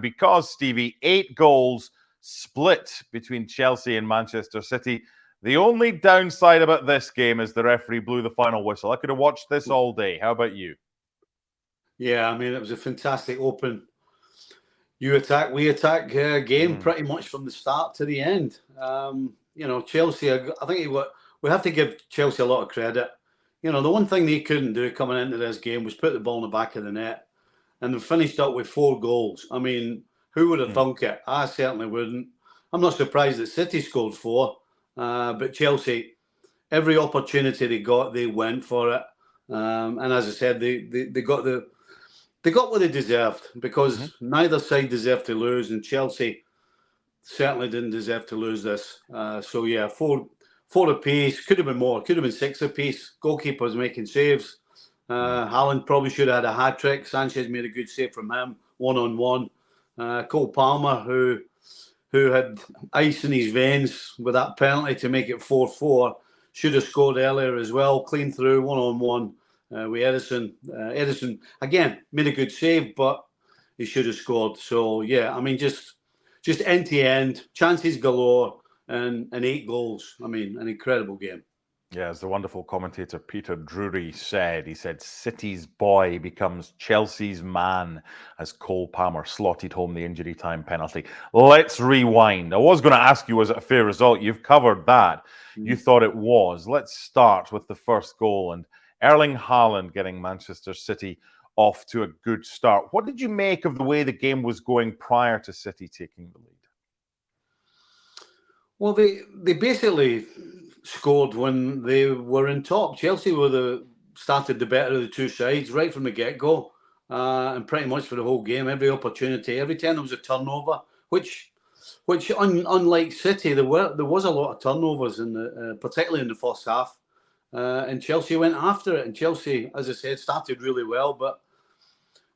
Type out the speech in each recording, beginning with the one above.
Because, Stevie, 8 goals split between Chelsea and Manchester City. The only downside about this game is the referee blew the final whistle. I could have watched this all day. How about you? Yeah, I mean, it was a fantastic open you attack, we attack game pretty much from the start to the end. Chelsea, I think we have to give Chelsea a lot of credit. The one thing they couldn't do coming into this game was put the ball in the back of the net. And they finished up with 4 goals. I mean, who would have thunk it? I certainly wouldn't. I'm not surprised that City scored 4. But Chelsea, every opportunity they got, they went for it. And as I said, they got what they deserved, because neither side deserved to lose, and Chelsea certainly didn't deserve to lose this. So yeah, 4 apiece. Could have been more. Could have been 6 apiece. Goalkeepers making saves. Haaland probably should have had a hat-trick. Sanchez made a good save from him, one-on-one. Cole Palmer, who had ice in his veins with that penalty to make it 4-4, should have scored earlier as well. Clean through, one-on-one with Edison. Edison, again, made a good save, but he should have scored. So, yeah, I mean, just end-to-end, chances galore, and 8 goals. I mean, an incredible game. Yeah, as the wonderful commentator Peter Drury said, he said, City's boy becomes Chelsea's man as Cole Palmer slotted home the injury time penalty. Let's rewind. I was going to ask you, was it a fair result? You've covered that. You thought it was. Let's start with the first goal and Erling Haaland getting Manchester City off to a good start. What did you make of the way the game was going prior to City taking the lead? Well, they basically scored when they were in top. Chelsea started the better of the two sides right from the get-go, and pretty much for the whole game. Every opportunity, every time there was a turnover, which unlike City, there was a lot of turnovers particularly in the first half, and Chelsea went after it. And Chelsea, as I said, started really well, but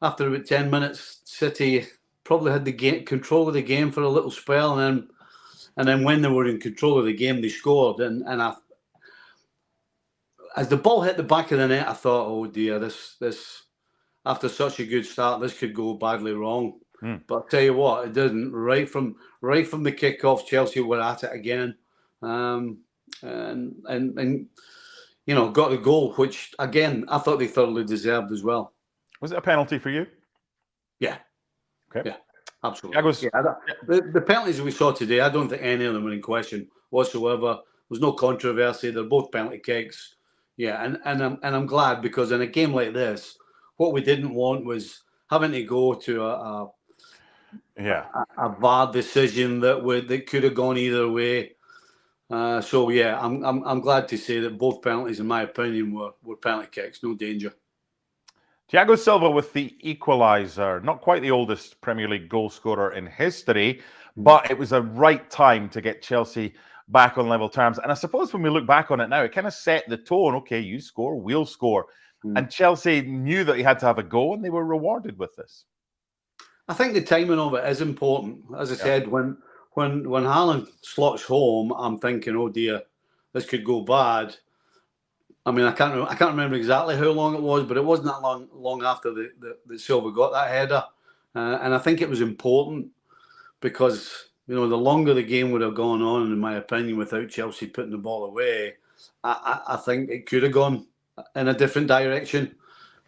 after about 10 minutes, City probably had the control of the game for a little spell, and then when they were in control of the game, they scored. And as the ball hit the back of the net, I thought, oh dear, this after such a good start, this could go badly wrong. But I'll tell you what, it didn't. Right from the kickoff, Chelsea were at it again, and got the goal, which again I thought they thoroughly deserved as well. Was it a penalty for you? Yeah. Okay. Yeah. Absolutely. The penalties we saw today, I don't think any of them were in question whatsoever. There was no controversy. They're both penalty kicks. Yeah, and I'm glad, because in a game like this, what we didn't want was having to go to a VAR decision that could have gone either way. So yeah, I'm glad to say that both penalties, in my opinion, were penalty kicks. No danger. Thiago Silva with the equaliser, not quite the oldest Premier League goal scorer in history, but it was a right time to get Chelsea back on level terms. And I suppose when we look back on it now, it kind of set the tone. Okay, you score, we'll score. And Chelsea knew that they had to have a go, and they were rewarded with this. I think the timing of it is important. As I said, when Haaland slots home, I'm thinking, oh dear, this could go bad. I mean, I can't remember exactly how long it was, but it wasn't that long after that Silva got that header, and I think it was important because the longer the game would have gone on, in my opinion, without Chelsea putting the ball away, I think it could have gone in a different direction.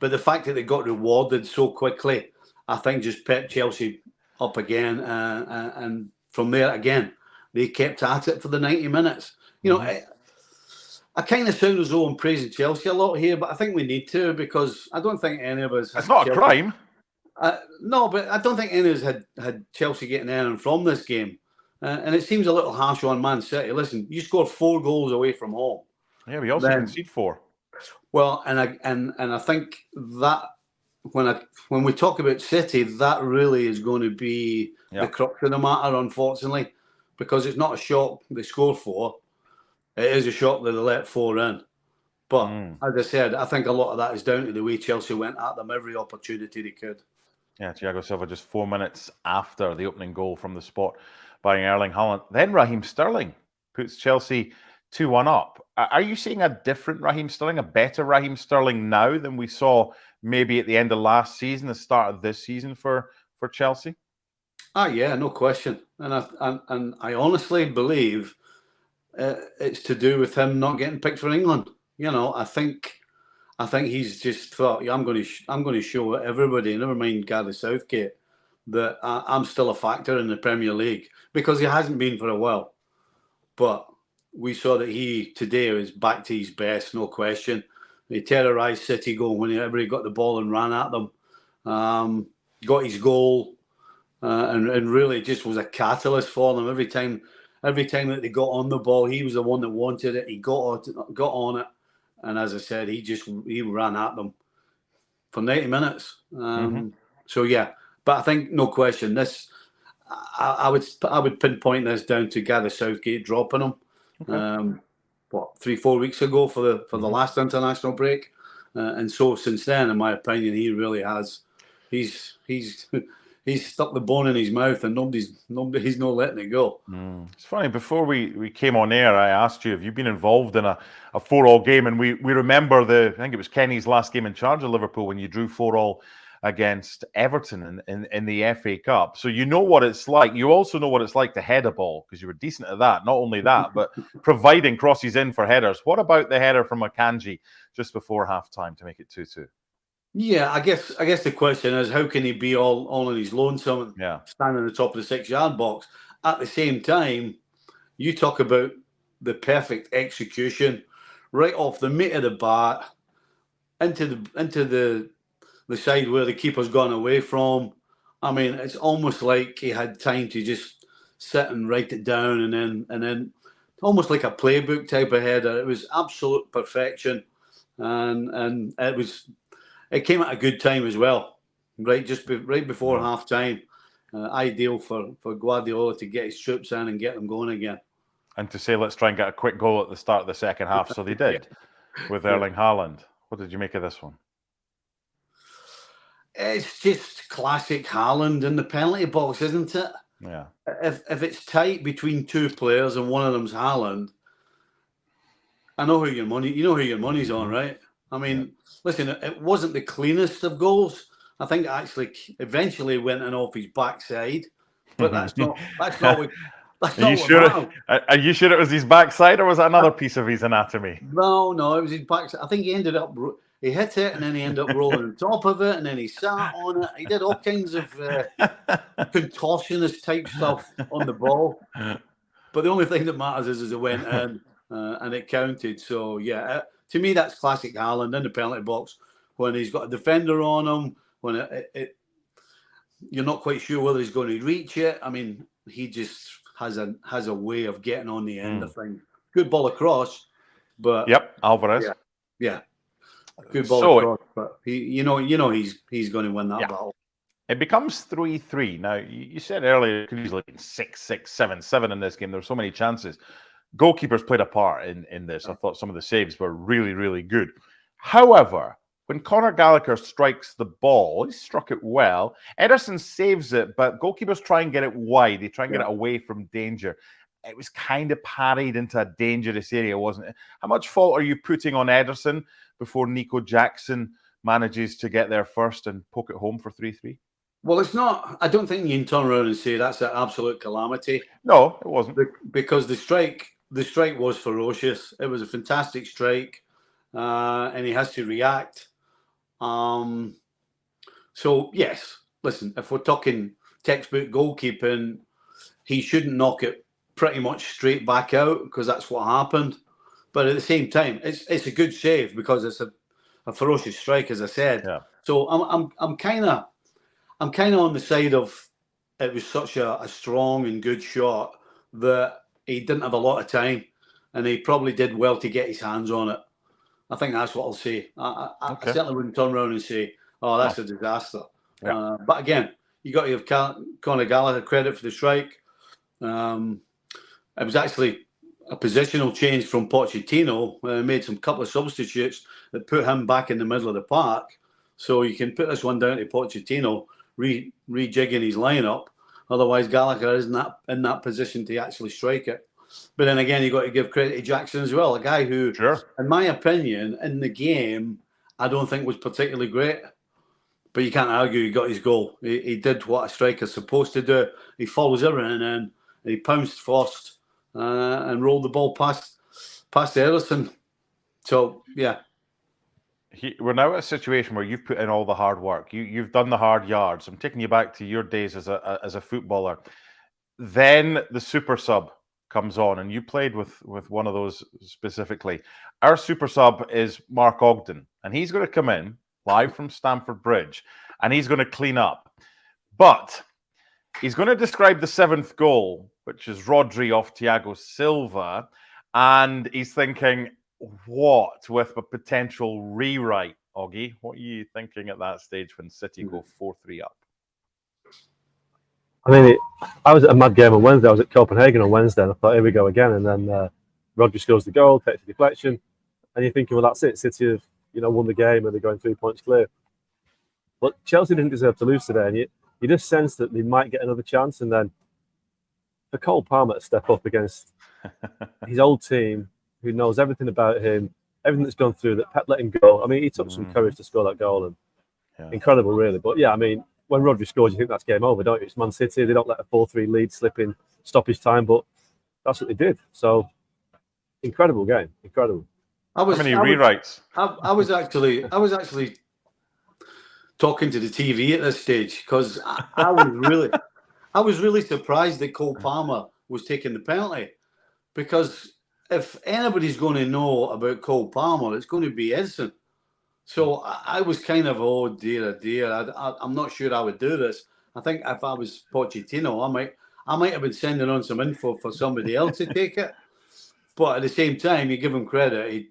But the fact that they got rewarded so quickly, I think, just pepped Chelsea up again, and from there again, they kept at it for the 90 minutes. I kind of sound as though I'm praising Chelsea a lot here, but I think we need to, because I don't think any of us... It's not a crime. No, but I don't think any of us had Chelsea getting anything from this game. And it seems a little harsh on Man City. Listen, you scored 4 goals away from home. Yeah, we also conceded 4. Well, and I think that when we talk about City, that really is going to be the crux of the matter, unfortunately, because it's not a shock they scored 4. It is a shock that they let 4 in. But, as I said, I think a lot of that is down to the way Chelsea went at them every opportunity they could. Yeah, Thiago Silva just 4 minutes after the opening goal from the spot by Erling Haaland. Then Raheem Sterling puts Chelsea 2-1 up. Are you seeing a different Raheem Sterling, a better Raheem Sterling now than we saw maybe at the end of last season, the start of this season for Chelsea? Ah, yeah, no question. And I honestly believe it's to do with him not getting picked for England. I think he's just thought, yeah, I'm going to show everybody, never mind Gareth Southgate, that I'm still a factor in the Premier League, because he hasn't been for a while. But we saw that he today was back to his best, no question. He terrorised City goal whenever he got the ball and ran at them. Got his goal, and really just was a catalyst for them. Every time that they got on the ball, he was the one that wanted it. He got on it, and as I said, he ran at them for 90 minutes. So yeah, but I think no question this. I would pinpoint this down to Gareth Southgate dropping him. Okay. 3-4 weeks ago for the last international break, and so since then, in my opinion, he really has. He's stuck the bone in his mouth, and he's not letting it go. It's funny, before we came on air, I asked you, have you been involved in a 4-4 game? And we remember I think it was Kenny's last game in charge of Liverpool when you drew 4-4 against Everton in the FA Cup. So you know what it's like. You also know what it's like to head a ball, because you were decent at that. Not only that, but providing crosses in for headers. What about the header from Akanji just before half-time to make it 2-2? Yeah, I guess the question is, how can he be all on his lonesome and stand on the top of the 6-yard box? At the same time, you talk about the perfect execution, right off the meat of the bat, into the side where the keeper's gone away from. I mean, it's almost like he had time to just sit and write it down, and then almost like a playbook type of header. It was absolute perfection, and it came at a good time as well, right before half time. Ideal for Guardiola to get his troops in and get them going again. And to say, let's try and get a quick goal at the start of the second half. So they did with Erling Haaland. What did you make of this one? It's just classic Haaland in the penalty box, isn't it? Yeah. If it's tight between two players and one of them's Haaland, you know who your money's on, right? I mean, listen, it wasn't the cleanest of goals. I think it actually eventually went in off his backside, but that's not what. Are you sure it was his backside, or was that another piece of his anatomy? No, it was his backside. I think he hit it, and then he ended up rolling on top of it, and then he sat on it. He did all kinds of contortionist type stuff on the ball. But the only thing that matters is it went in, and it counted. So yeah, to me that's classic Haaland in the penalty box when he's got a defender on him. When you're not quite sure whether he's going to reach it. I mean, he just has a way of getting on the end of things. Good ball across, but Alvarez. Yeah. Good ball across, but he's going to win that battle. It becomes 3-3. Now, you said earlier it could easily be 6-6, 7-7 in this game. There were so many chances. Goalkeepers played a part in this. I thought some of the saves were really, really good. However, when Conor Gallagher strikes the ball, he struck it well. Ederson saves it, but goalkeepers try and get it wide. They try and get it away from danger. It was kind of parried into a dangerous area, wasn't it? How much fault are you putting on Ederson before Nico Jackson manages to get there first and poke it home for 3-3? Well, it's not. I don't think you can turn around and say that's an absolute calamity. No, it wasn't. Because the strike was ferocious. It was a fantastic strike, and he has to react. So yes, listen, if we're talking textbook goalkeeping, he shouldn't knock it pretty much straight back out, because that's what happened. But at the same time, it's a good save because it's a ferocious strike, as I said. Yeah. So I'm kind of on the side of it was such a strong and good shot that he didn't have a lot of time, and he probably did well to get his hands on it. I think that's what I'll say. I certainly wouldn't turn around and say, "Oh, that's a disaster." Yeah. But again, you got to give Conor Gallagher credit for the strike. It was actually a positional change from Pochettino. Made some couple of substitutes that put him back in the middle of the park. So you can put this one down to Pochettino rejigging his lineup. Otherwise, Gallagher isn't in that position to actually strike it. But then again, you got to give credit to Jackson as well, a guy who, in my opinion, in the game, I don't think was particularly great. But you can't argue he got his goal. He did what a striker's supposed to do. He follows everything in, and he pounced first and rolled the ball past Ederson. So, yeah. We're now at a situation where you've put in all the hard work. You've done the hard yards. I'm taking you back to your days as a footballer. Then the super sub comes on, and you played with one of those specifically. Our super sub is Mark Ogden, and he's going to come in live from Stamford Bridge, and he's going to clean up. But he's going to describe the 7th goal, which is Rodri off Thiago Silva, and he's thinking, what with a potential rewrite, Oggy? What are you thinking at that stage when City go 4-3 up? I mean, I was at a mad game on Wednesday. I was at Copenhagen on Wednesday, and I thought, here we go again. And then Rodri scores the goal, takes a deflection, and you're thinking, well, that's it. City have won the game, and they're going 3 points clear. But Chelsea didn't deserve to lose today, and you just sense that they might get another chance. And then for Cole Palmer to step up against his old team, who knows everything about him, everything that's gone through, that Pep let him go. I mean, he took some courage to score that goal, and incredible, really. But yeah, I mean, when Rodri scores, you think that's game over, don't you? It's Man City. They don't let a 4-3 lead slip in stoppage time, but that's what they did. So, incredible game. Incredible. How many rewrites? I was actually talking to the TV at this stage because I was really surprised that Cole Palmer was taking the penalty, because if anybody's going to know about Cole Palmer, it's going to be Ederson. So I was kind of, oh dear, I'm not sure I would do this. I think if I was Pochettino, I might have been sending on some info for somebody else to take it. But at the same time, you give him credit.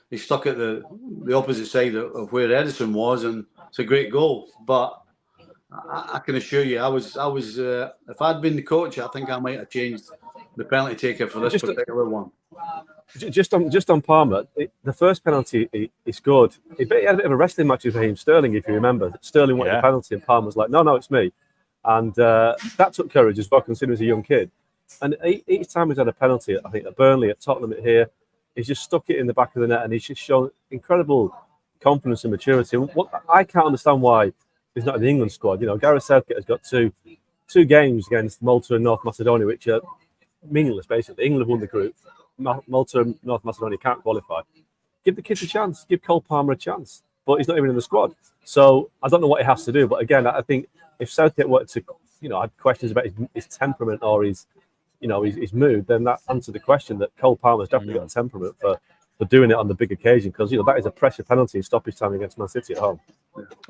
He stuck at the opposite side of where Ederson was, and it's a great goal. But I can assure you, I was if I'd been the coach, I think I might have changed the penalty taker for this particular one. Just on Palmer, the first penalty he scored, he had a bit of a wrestling match with Raheem Sterling, if you remember. Sterling wanted a penalty, and Palmer was like, no, it's me. And that took courage as well, considering he was a young kid. And each time he's had a penalty, I think at Burnley, at Tottenham, here, he's just stuck it in the back of the net, and he's just shown incredible confidence and maturity. And I can't understand why he's not in the England squad. Gareth Southgate has got two games against Malta and North Macedonia, which are meaningless, basically. England won the group. Malta and North Macedonia can't qualify. Give the kids a chance. Give Cole Palmer a chance. But he's not even in the squad. So I don't know what he has to do. But again, I think if Southgate wanted to, had questions about his temperament or his mood, then that answered the question that Cole Palmer's definitely got a temperament for doing it on the big occasion, because that is a pressure penalty in stoppage time against Man City at home.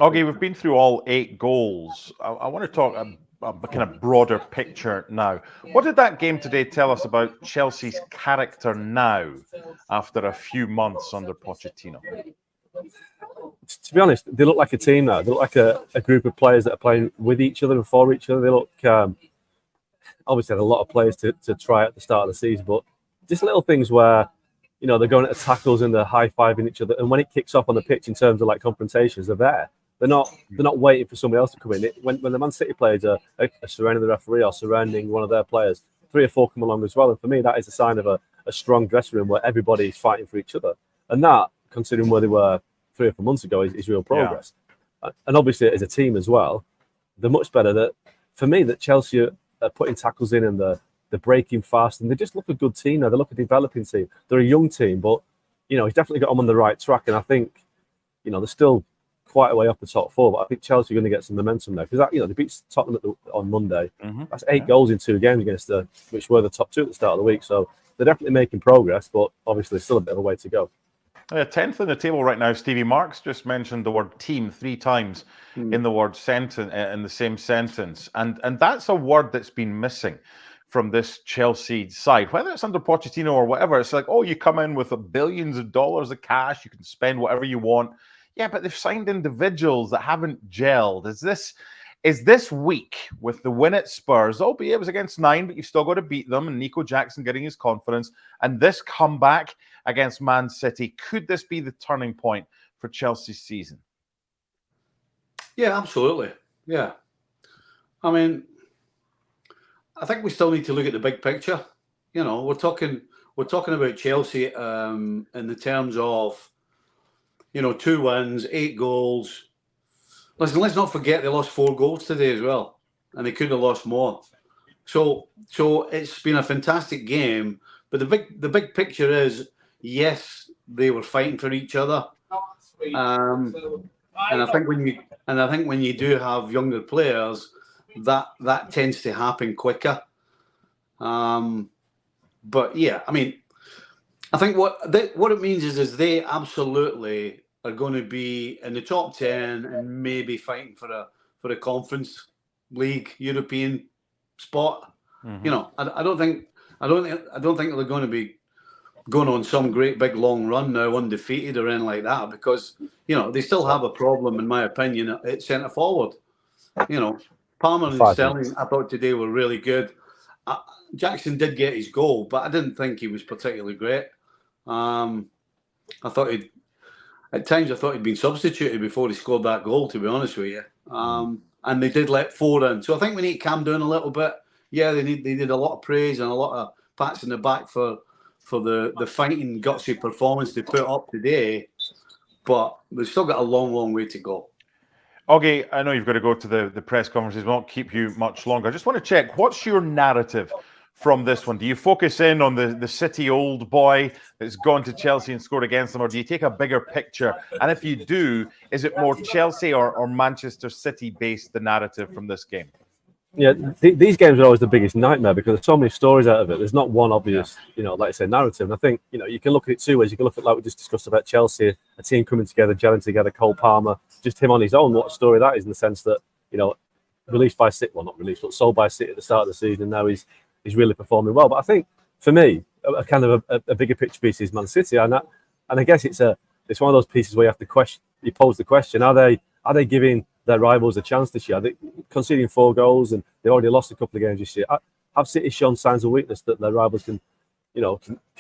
Okay, we've been through all 8 goals. I want to talk a kind of broader picture now. What did that game today tell us about Chelsea's character now, after a few months under Pochettino? To be honest, they look like a team now. They look like a group of players that are playing with each other and for each other. They look, obviously, had a lot of players to try at the start of the season, but just little things where, they're going at tackles and they're high-fiving each other. And when it kicks off on the pitch in terms of confrontations, they're there. They're not waiting for somebody else to come in. When the Man City players are surrounding the referee or surrounding one of their players, 3 or 4 come along as well. And for me, that is a sign of a strong dressing room where everybody is fighting for each other. And that, considering where they were 3 or 4 months ago, is real progress. Yeah. And obviously, as a team as well, they're much better. For me, that Chelsea are putting tackles in, and they're breaking fast, and they just look a good team now. They look a developing team. They're a young team, but he's definitely got them on the right track. And I think they're still quite a way off the top 4, but I think Chelsea are going to get some momentum there, because they beat Tottenham on Monday. That's 8 goals in 2 games against which were the top 2 at the start of the week. So they're definitely making progress, but obviously still a bit of a way to go. 10th in the table right now. Stevie Marks just mentioned the word team 3 times in the word sentence, in the same sentence, and that's a word that's been missing from this Chelsea side, whether it's under Pochettino or whatever. It's like, oh, you come in with billions of dollars of cash, you can spend whatever you want. Yeah, but they've signed individuals that haven't gelled. Is this week with the win at Spurs, albeit it was against 9, but you've still got to beat them, and Nicol Jackson getting his confidence, and this comeback against Man City, could this be the turning point for Chelsea's season? Yeah, absolutely. Yeah. I mean, I think we still need to look at the big picture. We're talking about Chelsea in the terms of 2 wins, 8 goals. Listen, let's not forget they lost 4 goals today as well, and they could have lost more. So it's been a fantastic game. But the big picture is, yes, they were fighting for each other. And I think when you do have younger players, that tends to happen quicker. But yeah, I mean, I think what it means is they absolutely are going to be in the top 10 and maybe fighting for a Conference League European spot. Mm-hmm. You know, I don't think they're going to be going on some great big long run now undefeated or anything like that, because you know they still have a problem, in my opinion, at centre forward. You know, Palmer and Sterling, I thought today were really good. Jackson did get his goal, but I didn't think he was particularly great. I thought at times he'd been substituted before he scored that goal, to be honest with you. And they did let 4 in, so I think we need to calm down a little bit. Yeah, they did a lot of praise and a lot of pats in the back for the fighting, gutsy performance they put up today, but they've still got a long way to go. Oggy, I know you've got to go to the press conferences. We won't keep you much longer. I just want to check, what's your narrative from this one? Do you focus in on the City old boy that's gone to Chelsea and scored against them, or do you take a bigger picture? And if you do, is it more Chelsea or Manchester City based, the narrative from this game? Yeah, these games are always the biggest nightmare because there's so many stories out of it. There's not one obvious, like I say, narrative. And I think, you can look at it 2 ways. You can look at, like we just discussed about Chelsea, a team coming together, gelling together, Cole Palmer, just him on his own. What a story that is, in the sense that, released by City, well, not released, but sold by City at the start of the season. And now he's really performing well. But I think, for me, a kind of a bigger picture piece is Man City. And I guess it's one of those pieces where you have to question, you pose the question, are they giving their rivals a chance this year? They're conceding 4 goals and they already lost a couple of games this year. Have City shown signs of weakness that their rivals can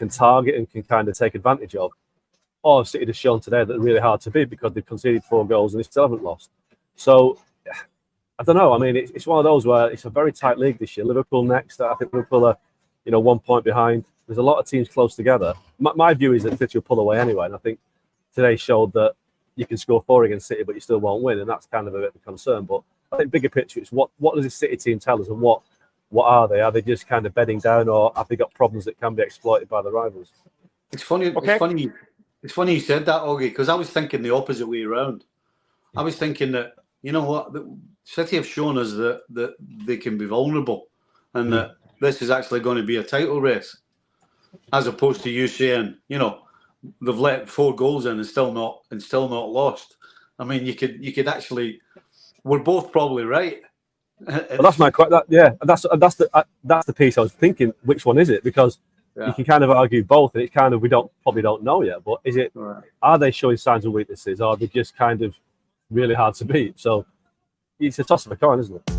target and can kind of take advantage of? Or have City just shown today that they're really hard to beat because they've conceded 4 goals and they still haven't lost? So, I don't know. I mean, it's one of those where it's a very tight league this year. Liverpool next. I think Liverpool are, 1 point behind. There's a lot of teams close together. My view is that City will pull away anyway. And I think today showed that you can score 4 against City, but you still won't win, and that's kind of a bit of a concern. But I think bigger picture is what does this City team tell us, and what are they? Are they just kind of bedding down, or have they got problems that can be exploited by the rivals? It's funny. Okay. It's funny you said that, Oggy, because I was thinking the opposite way around. I was thinking that City have shown us that they can be vulnerable, and that this is actually going to be a title race, as opposed to you saying, they've let 4 goals in and still not lost. I mean, you could actually. We're both probably right. Well, that's my question. That's the piece I was thinking. Which one is it? Because you can kind of argue both, and it's kind of we probably don't know yet. But is it? Right. Are they showing signs of weaknesses, or are they just kind of really hard to beat? So it's a toss of a coin, isn't it?